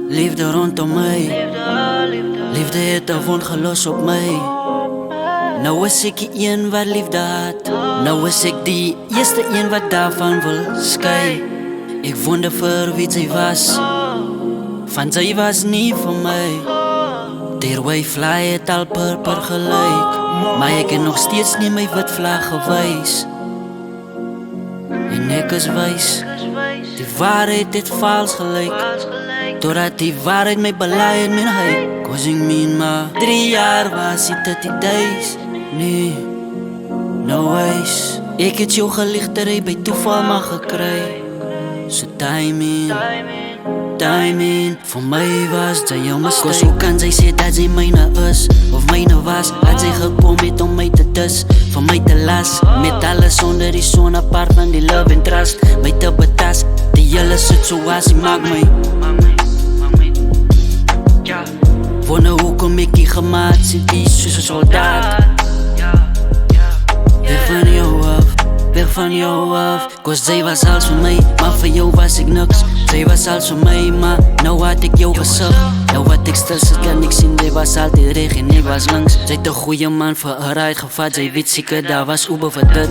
Liefde rondom my, liefde het 'n wond gelos op my. Nou is ek die een wat liefde had, nou is ek die eerste een wat daarvan wil skei. Ek wonder vir wie sy was, van sy was nie vir my. Der way fly het al purper gelyk, maar ek het nog steeds nie my wit vlag gewys. En ek is wys, die waarheid het vals gelyk, totdat die waarheid my belei in my huid. Causing me in my 3 jaar was die 30 days. Nee, no ways. Ek het jou geliefdery by toeval maar gekry. So timing, vir my was jy jou mistake. Cause hoe kan sy sê dat sy myne is, of myne was, dat sy gekom het om my te dis, vir my te las, met alles onder die son apart van die love and trust, my te betas, die hele situasie maak my wonder hoekom ek die gemaat sien die soos 'n soldaat. Weg van jou af, cause sy was alles vir my, maar vir jou was ek niks. Sy was alles vir my, maar nou had ek jou gesig. Nou wat ek stil sit kan ek sien, jy was altyd reg en ek was links. Sy het 'n goeie man vir 'n ride gevat, sy weet seker daar was oebe vir dit.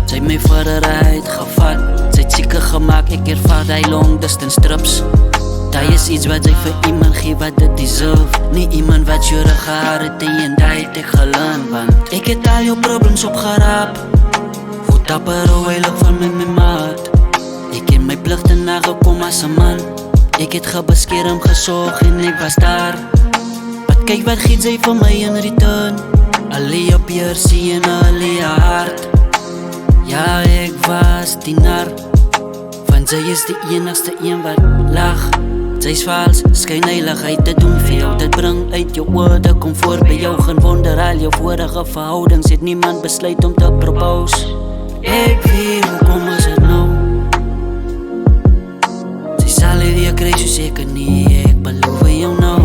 Sy het my vir 'n ride gevat, sy het seker gemaak ek ervaar die long distance trips. Daar is iets wat jy vir iemand gee wat dit deserve, nie iemand wat jou regaar het en die het ek gelearn, want ek het al jou problems opgeraap. Hoe dapper hoe heilig van my maat, ek het my pligte nagekom as 'n man. Ek het gebeskerm gesorg en ek was daar, maar kyk wat gee sy vir my in return. Alleen op piersie en alleen hart. Ja, ek was die nar, want sy is die enigste een wat lag. Sy is vals, skynheiligheid te doen vir jou, dit bring uit jou woorde, kom voor by jou, geen wonder al jou vorige verhoudings het niemand besluit om te propose. Ek weet hoekom is het nou, sy sal nie weer kry so seker nie, ek beloof jou nou.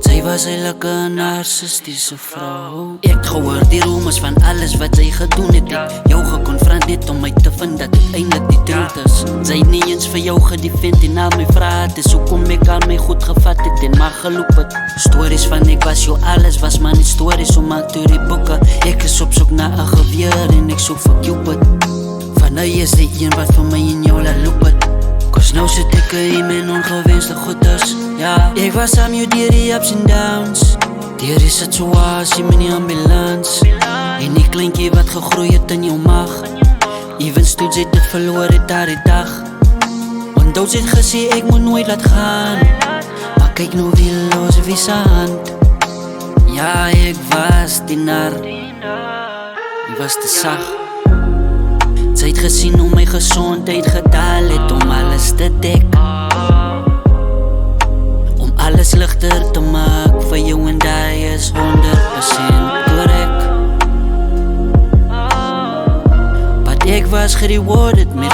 Sy was eintlik 'n narcissistische vrou. Ek gehoor die rumors van alles wat sy gedoen het, ek jou gekonfronteer om my te vind dat dit eintlik die truth is. Sy het nie eens vir jou gedefend en al my vrae, dis hoekom ek al my goed gevat het en maar geloop het. Stories van ek was jou alles, was maar nie stories om al toe die boeke. Ek is op soek na 'n geweer en ek soek vir Cupid, van hy is die een wat vir my in jou laat loop het. Cause nou sit ek in mijn ongewenste goeders. Ja, ek was saam jou deur die ups and downs, deur die situasie met die ambulans, en die kleintjie wat gegroei het in jou mag. Even stoets het dit verloor het daar die dag, want Douds het gesê ek moet nooit laat gaan, maar kyk nou wie los wie se hand. Ja, ek was die nar, ek was te sag. Sy het gesien hoe my gesondheid gedaal het om alles te dek, om alles ligter te maak, vir jou en die is 100% korrek. But ek was gerewarded met